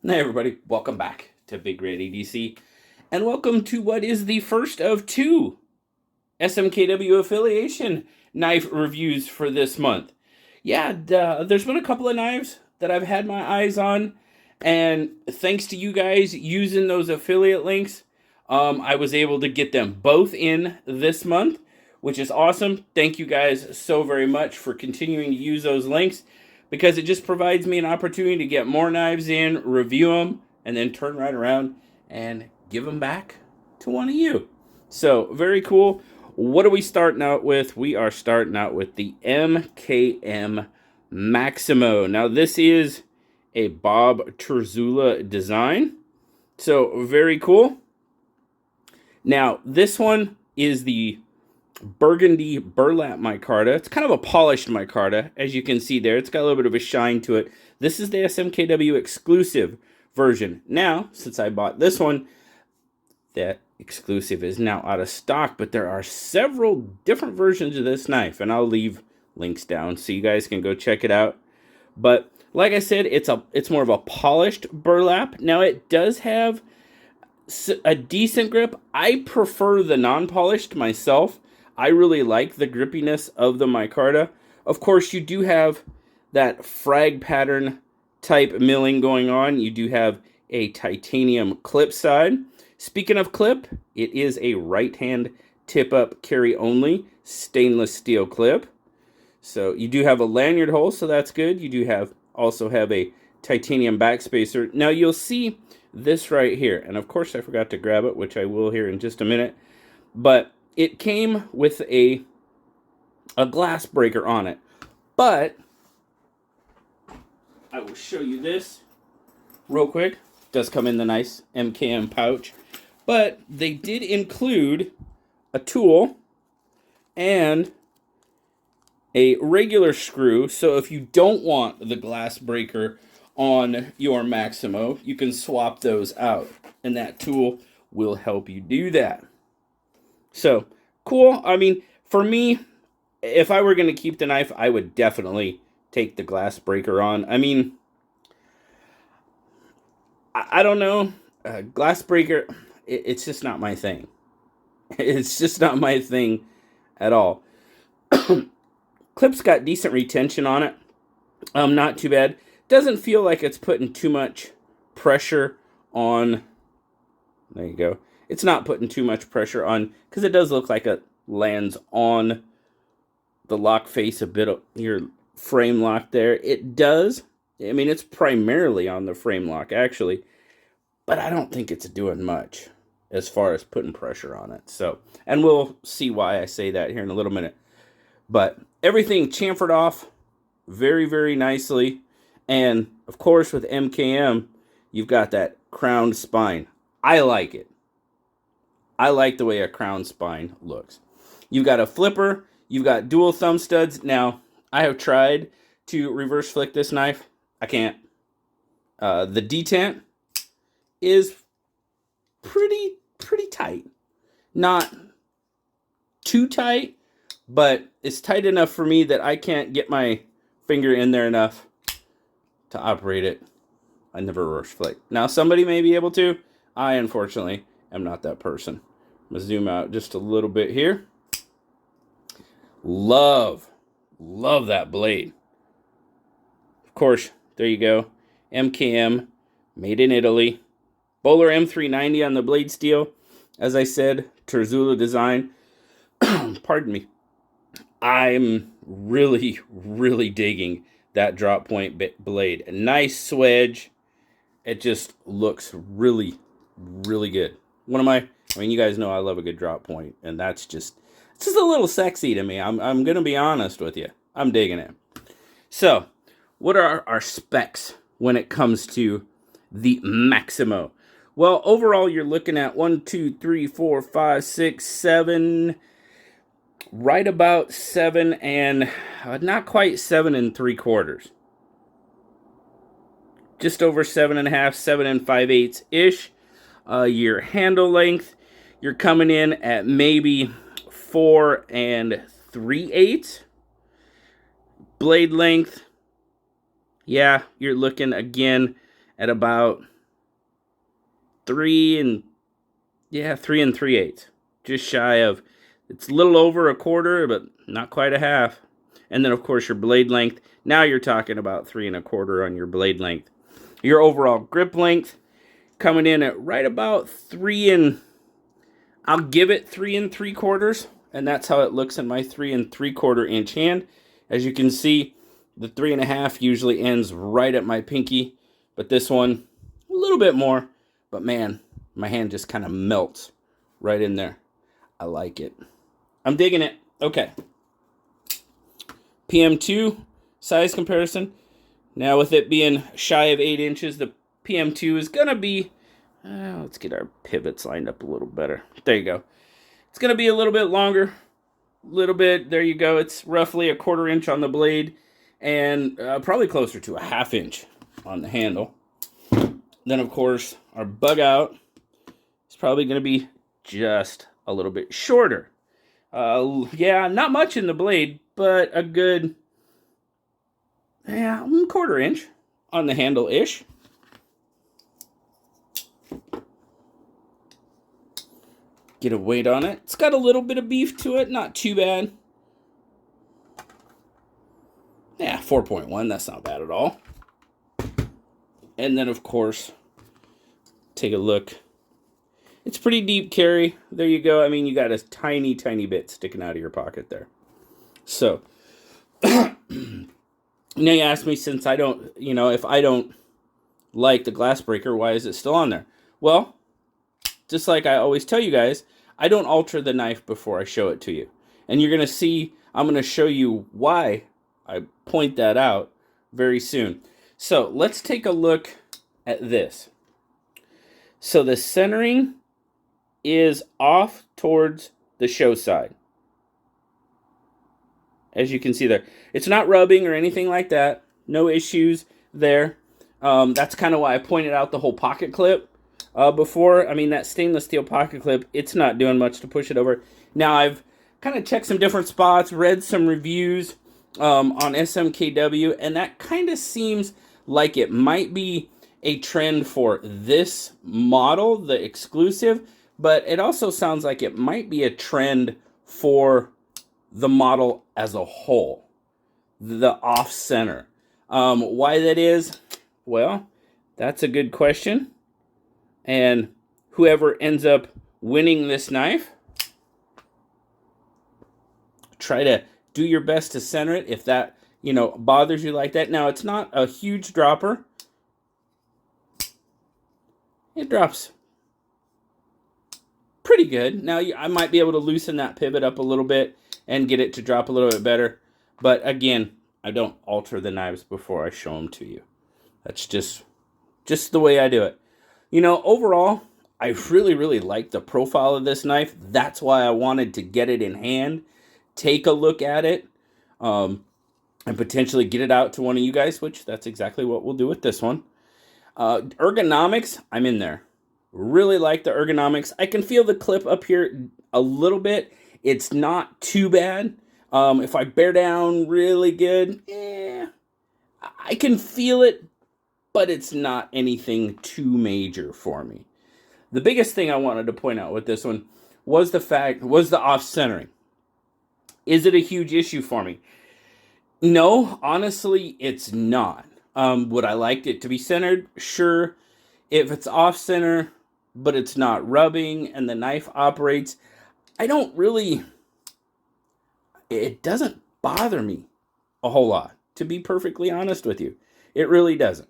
Hey everybody, welcome back to BigRedEDC, and welcome to what is the first of two SMKW affiliation knife reviews for this month. Yeah, there's been a couple of knives that I've had my eyes on, and thanks to you guys using those affiliate links, I was able to get them both in this month, which is awesome. Thank you guys so very much for continuing to use those links, because it just provides me an opportunity to get more knives in, review them, and then turn right around and give them back to one of you. So, very cool. What are we starting out with? We are starting out with the MKM Maximo. Now, this is a Bob Terzula design. So, very cool. Now, this one is the Burgundy Burlap Micarta. It's kind of a polished micarta, as you can see there. It's got a little bit of a shine to it. This is the SMKW exclusive version. Now, since I bought this one, that exclusive is now out of stock, but there are several different versions of this knife, and I'll leave links down so you guys can go check it out. But like I said, it's more of a polished burlap. Now, it does have a decent grip. I prefer the non-polished myself. I really like the grippiness of the micarta. Of course, you do have that frag pattern type milling going on. You do have a titanium clip side. Speaking of clip, it is a right-hand tip-up carry only stainless steel clip. So you do have a lanyard hole, so that's good. You do also have a titanium backspacer. Now you'll see this right here, and of course I forgot to grab it, which I will here in just a minute, but it came with a glass breaker on it. But I will show you this real quick. It does come in the nice MKM pouch, but they did include a tool and a regular screw, so if you don't want the glass breaker on your Maximo, you can swap those out, and that tool will help you do that. So, cool. I mean, for me, if I were going to keep the knife, I would definitely take the glass breaker on. I mean, I don't know. Glass breaker, it's just not my thing. It's just not my thing at all. Clip's got decent retention on it. Not too bad. Doesn't feel like it's putting too much pressure on. There you go. It's not putting too much pressure on, because it does look like it lands on the lock face a bit of your frame lock there. It does. I mean, it's primarily on the frame lock, actually, but I don't think it's doing much as far as putting pressure on it. So, and we'll see why I say that here in a little minute. But everything chamfered off very, very nicely. And, of course, with MKM, you've got that crowned spine. I like it. I like the way a crown spine looks. You've got a flipper. You've got dual thumb studs. Now, I have tried to reverse flick this knife. I can't. The detent is pretty tight. Not too tight, but it's tight enough for me that I can't get my finger in there enough to operate it. I never reverse flick. Now, somebody may be able to. I, unfortunately, am not that person. I'm going to zoom out just a little bit here. Love that blade. Of course, there you go. MKM, made in Italy. Bowler M390 on the blade steel. As I said, Terzula design. Pardon me. I'm really digging that drop point blade. A nice swedge. It just looks really good. I mean, you guys know I love a good drop point, and it's just a little sexy to me. I'm going to be honest with you. I'm digging it. So, what are our specs when it comes to the Maximo? Well, overall, you're looking at 1, 2, 3, 4, 5, 6, 7, right about 7 and not quite 7 3/4. Just over 7.5, 7 5/8 ish. Your handle length, you're coming in at maybe 4 3/8. Blade length, yeah, you're looking again at about 3 3/8. Just shy of, it's a little over a quarter, but not quite a half. And then, of course, your blade length. Now you're talking about 3 1/4 on your blade length. Your overall grip length coming in at right about I'll give it 3 3/4. And that's how it looks in my 3 3/4 inch hand. As you can see, the 3 1/2 usually ends right at my pinky. But this one, a little bit more. But man, my hand just kind of melts right in there. I like it. I'm digging it. Okay. PM2 size comparison. Now with it being shy of 8 inches, the PM2 is going to be, let's get our pivots lined up a little better. There you go. It's going to be a little bit longer. A little bit, there you go. It's roughly a 1/4 inch on the blade and probably closer to a 1/2 inch on the handle. Then, of course, our bug out is probably going to be just a little bit shorter. Yeah, not much in the blade, but a good, 1/4 inch on the handle-ish. Get a weight on it. It's got a little bit of beef to it, not too bad. Yeah, 4.1, that's not bad at all. And then, of course, take a look. It's pretty deep carry. There you go. I mean, you got a tiny, tiny bit sticking out of your pocket there. So, now you ask me, since I don't, if I don't like the glass breaker, why is it still on there? Well, just like I always tell you guys, I don't alter the knife before I show it to you. And you're going to see, I'm going to show you why I point that out very soon. So let's take a look at this. So the centering is off towards the show side. As you can see there. It's not rubbing or anything like that. No issues there. That's kind of why I pointed out the whole pocket clip before. I mean, that stainless steel pocket clip, it's not doing much to push it over. Now, I've kind of checked some different spots, read some reviews on SMKW, and that kind of seems like it might be a trend for this model, the exclusive, but it also sounds like it might be a trend for the model as a whole, the off-center. Why that is, well, that's a good question. And whoever ends up winning this knife, try to do your best to center it if that, bothers you like that. Now, it's not a huge dropper. It drops pretty good. Now, I might be able to loosen that pivot up a little bit and get it to drop a little bit better. But again, I don't alter the knives before I show them to you. That's just the way I do it. Overall, I really, really like the profile of this knife. That's why I wanted to get it in hand, take a look at it, and potentially get it out to one of you guys, which that's exactly what we'll do with this one. Ergonomics, I'm in there. Really like the ergonomics. I can feel the clip up here a little bit. It's not too bad. If I bear down really good, I can feel it, but it's not anything too major for me. The biggest thing I wanted to point out with this one was the off-centering. Is it a huge issue for me? No, honestly, it's not. Would I like it to be centered? Sure. If it's off-center, but it's not rubbing and the knife operates, it doesn't bother me a whole lot, to be perfectly honest with you. It really doesn't.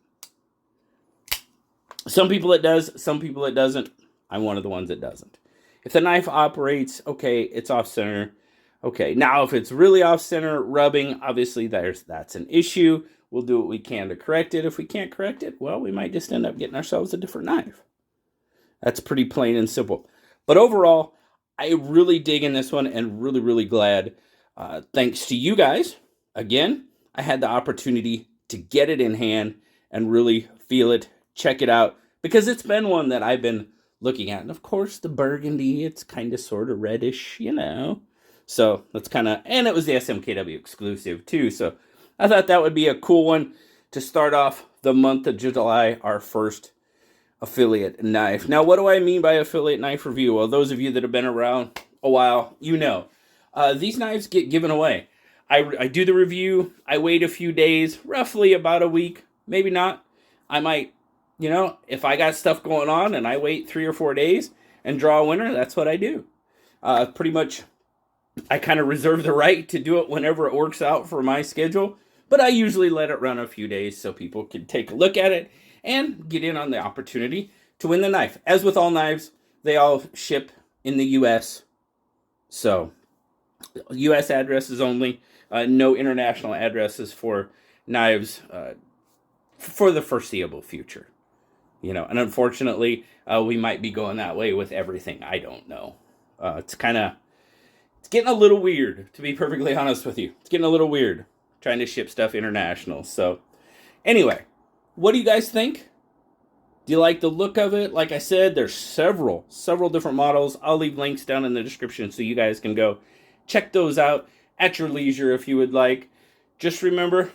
Some people it does, some people it doesn't. I'm one of the ones that doesn't. If the knife operates, okay, it's off-center. Okay, now if it's really off-center, rubbing, obviously that's an issue. We'll do what we can to correct it. If we can't correct it, well, we might just end up getting ourselves a different knife. That's pretty plain and simple. But overall, I really dig in this one and really, really glad. Thanks to you guys, again, I had the opportunity to get it in hand and really feel it, check it out, because it's been one that I've been looking at. And of course, the burgundy, it's kind of sort of reddish, So that's and it was the SMKW exclusive too. So I thought that would be a cool one to start off the month of July, our first affiliate knife. Now, what do I mean by affiliate knife review? Well, those of you that have been around a while, you know. These knives get given away. I do the review, I wait a few days, roughly about a week, maybe not. I might, you know, if I got stuff going on and I wait 3 or 4 days and draw a winner, that's what I do. Pretty much, I kind of reserve the right to do it whenever it works out for my schedule, but I usually let it run a few days so people can take a look at it and get in on the opportunity to win the knife. As with all knives, they all ship in the U.S., so U.S. addresses only, no international addresses for knives for the foreseeable future. You know, and unfortunately, we might be going that way with everything. I don't know. It's getting a little weird, to be perfectly honest with you. It's getting a little weird trying to ship stuff international. So anyway, what do you guys think? Do you like the look of it? Like I said, there's several different models. I'll leave links down in the description so you guys can go check those out at your leisure if you would like. Just remember,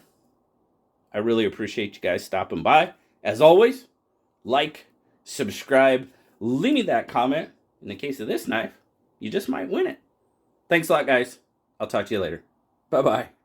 I really appreciate you guys stopping by. As always, like, subscribe, leave me that comment. In the case of this knife, you just might win it. Thanks a lot, guys. I'll talk to you later. Bye-bye.